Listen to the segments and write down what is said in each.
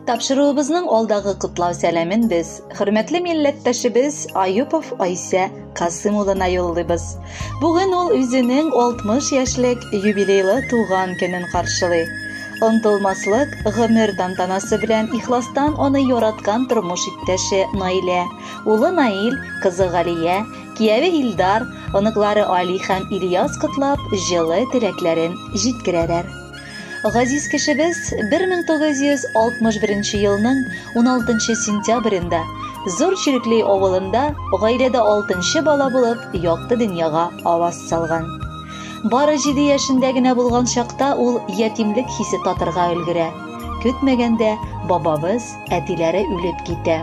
Тапшыруыбызның алдагы котлау сәламен без хөрмәтле милләттәшебез Аюпов Айса Касым улына юллыйбыз. Бүген ул үзенең 60 яшьлек юбилейлы туган көнен каршылый. Онтылмаслык гомер тантанасы белән ихластан аны яраткан тормыш иптәше Наилә, улы Наил, кызы Галия, кияве Илдар, оныклары Али һәм Ильяс котлап җылы теләкләрен җиткерәләр. Газиз кешебез 1961 елның 16 сентябрендә Зур Чирекли авылында гаиләдә 6нчы бала булып якты дөньяга аваз салган. Бары 7 яшендә генә булган чакта ул ятимлек хисе татырга өлгерә. Көтмәгәндә бабабыз, әтиләре үлеп китә.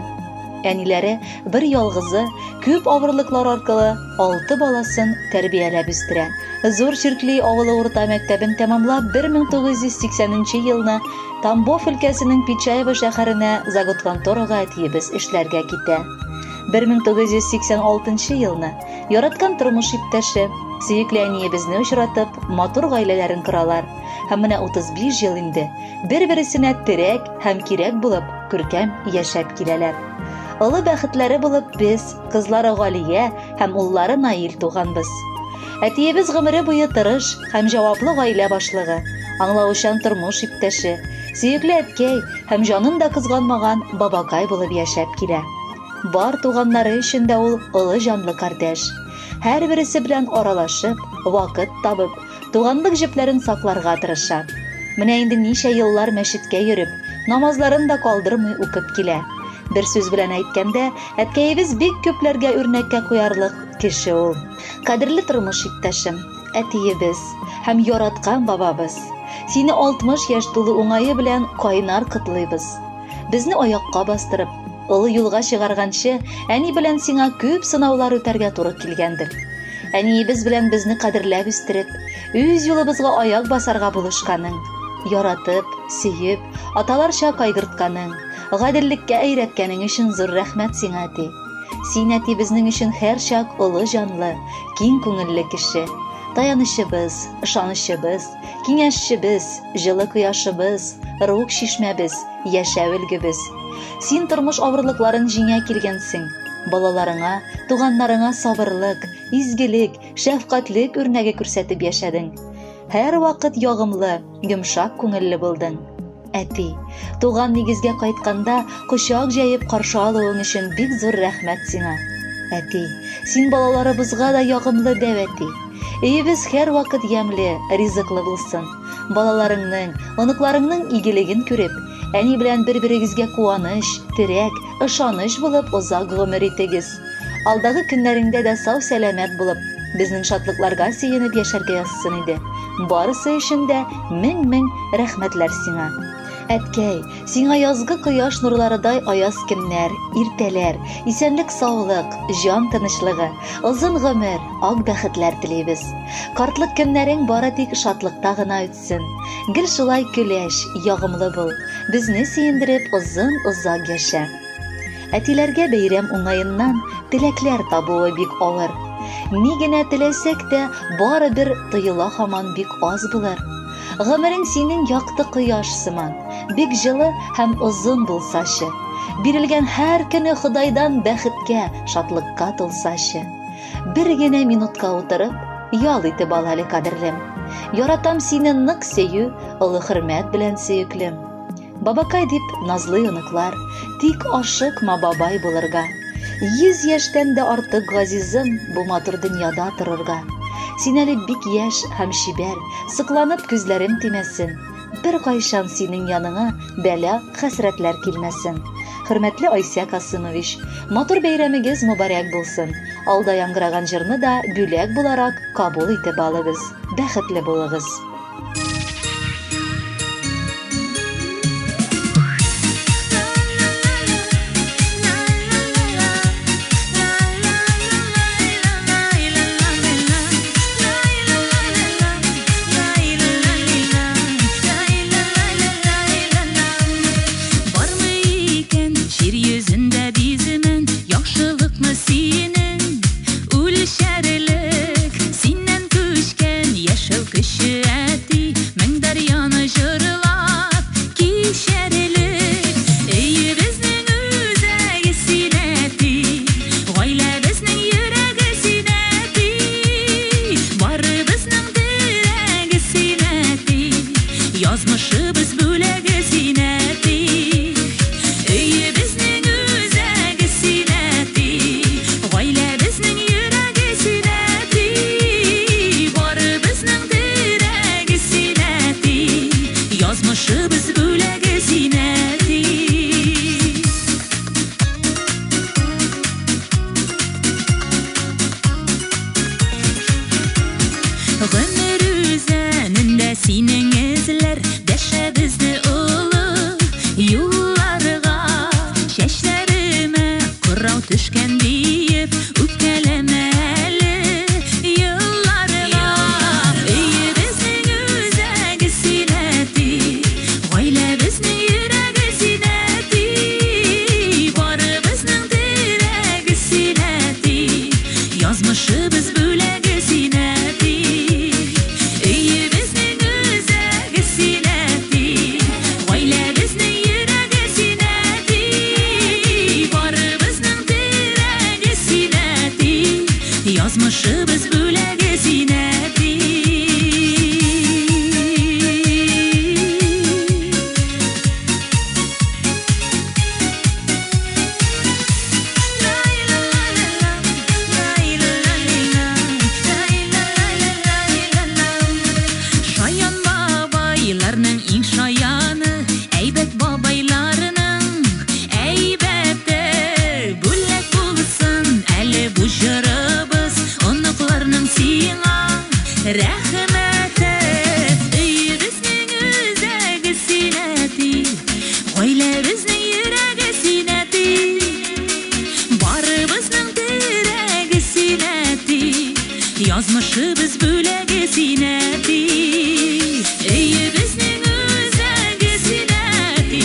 Әниләре бер ялгызы, күп авырлыклар аркылы 6 баласын тәрбияләп үстерә. Зур Чирекли авылы урта мәктәбен тәмамлап 1980 елны Тамбов өлкәсенең Печаево шәһәренә завод-конторага әтиебез эшләргә китә. 1986 елны яраткан тормыш иптәше, сөекле әниебезне очратып, матур гаиләләрен коралар. Һәм менә 35 ел инде бер-берсенә терәк һәм кирәк булып, күркәм яшәп киләләр. Олы бәхетләре булып без, кызлары Галия һәм уллары Наил туганбыз. Әтиебез гомере буе тырыш һәм җаваплы гаилә башлыгы, аңлаучан тормыш иптәше, сөекле әткәй һәм җанын да кызганмаган бабакай булып яшәп килә. Бар туганнары өчен дә ул олы җанлы кардәш. Һәрберсе белән аралашып, вакыт табып, туганлык җепләрен сакларга тырыша. Менә инде ничә еллар мәчеткә йөреп, намазларын да калдырмый укып килә. Бер сүз белән әйткәндә, әткәебез бик күпләргә үрнәккә куярлык кеше ул. Кадерле тормыш иптәшем, әтиебез һәм яраткан бабабыз, сине 60 яшь тулы уңайы белән кайнар котлыйбыз. Безне аякка бастырып, олы юлга чыгарганчы, әни белән сиңа күп сынаулар үтәргә туры килгәндер. Әниебез белән безне кадерләп үстереп, үз юлыбызга аяк басарга булышканың, яратып, сөеп, аталарча кайгыртканың, гаделлеккә өйрәткәнең өчен зур рәхмәт сиңа, әти. Син, әти, безнең өчен һәрчак олы җанлы, киң күңелле кеше. Таянышыбыз, ышанышыбыз, киңәшчебез, җылы кояшыбыз, рух шишмәбез, яшәү өлгебез. Син тормыш авырлыкларын җиңә килгәнсең. Балаларыңа, туганнарыңа сабырлык, изгелек, шәфкатьлек үрнәге күрсәтеп яшәдең. Һәр вакыт ягымлы, йомшак күңелле булдың. Әти, туган нигезгә кайтканда кочак җәеп каршы алуың өчен бик зур рәхмәт сиңа. Әти, син балаларыбызга да ягымлы дәв, әти. Өебез һәр вакыт ямьле, ризыклы булсын. Балаларыңның, оныкларыңның игелеген күреп, әни белән бер-берегезгә куаныч, терәк, ышаныч булып озак гомер итегез. Алдагы көннәреңдә дә сау-сәламәт булып, безнең шатлыкларга сөенеп яшәргә язсын иде. Барысы өчен дә мең рәхмәтләр сиңа. Әткәй, сиңа язгы кояш нурларыдай аяз көннәр, иртәләр, исәнлек, саулык, җан тынычлыгы, озын гомер, ак бәхетләр телибез. Картлык көннәрең бары тик шатлыкта гына үтсен. Гел шулай көләш, ягымлы бул. Безне сөендереп озак яшә. Әтиләргә бәйрәм уңаеннан теләкләр табуы бик авыр. Ни генә теләсәк тә бары бер тыела һаман бик аз булыр. Гомерең синең якты кояш сыман, бик җылы һәм озын булсачы. Бирелгән һәр көне Худайдан бәхеткә, шатлыкка тулсачы. Бер генә минутка утырып, ял итеп ал әле, кадерлем. Яратам сине нык сөю, олы хөрмәт белән сөеклем. Бабакай дип назлы оныклар, тик ашыкма бабай булырга. 100 яшьтән дә артык газизым бу матур дөньяда торырга. Син әле бик яшь һәм чибәр, сыкланып күзләрем тимәсен. Бер кайчан синең яныңа бәла, хәсрәтләр килмәсен. Хөрмәтле Айса Касымович, матур бәйрәмегез мөбарәк булсын. Алда яңгыраган җырны да бүләк буларак кабул итеп алыгыз. Бәхетле булыгыз. Синнән күчкән яшәү көче Yollarga çeşlerime kırrav düşken deyip üpkelemeli yıllarga iyi bizning özagi sinati oila bizning yuragi sinati bor bizning diragi sinati yozmishi biz bo'lagi sinati iyi bizning özagi sinati oila bizning yuragi sinati bor bizning diragi sinati yozmishi biz bo'lagi sinati Şayan babaylarning eng shoyoni aybat babaylarning aybati bo'lak bo'lsin ali bu shirimiz unuqlarning singa rahmati ey bizning o'zagi sinati oila bizning yuragi sinati bor bizning diragi sinati yozmishi biz bo'lagi sinati ey bizning o'zagi sinati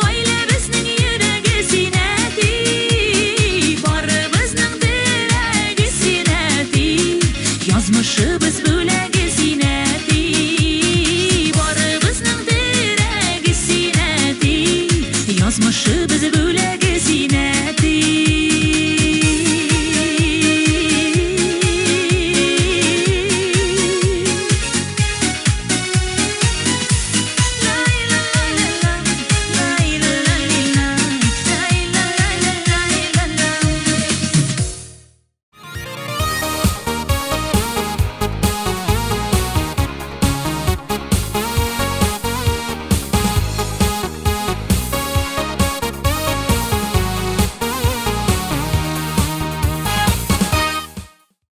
oila bizning yuragi sinati bor bizning diragi sinati yozmishi biz bo'lagi sinati bor bizning diragi sinati yozmishi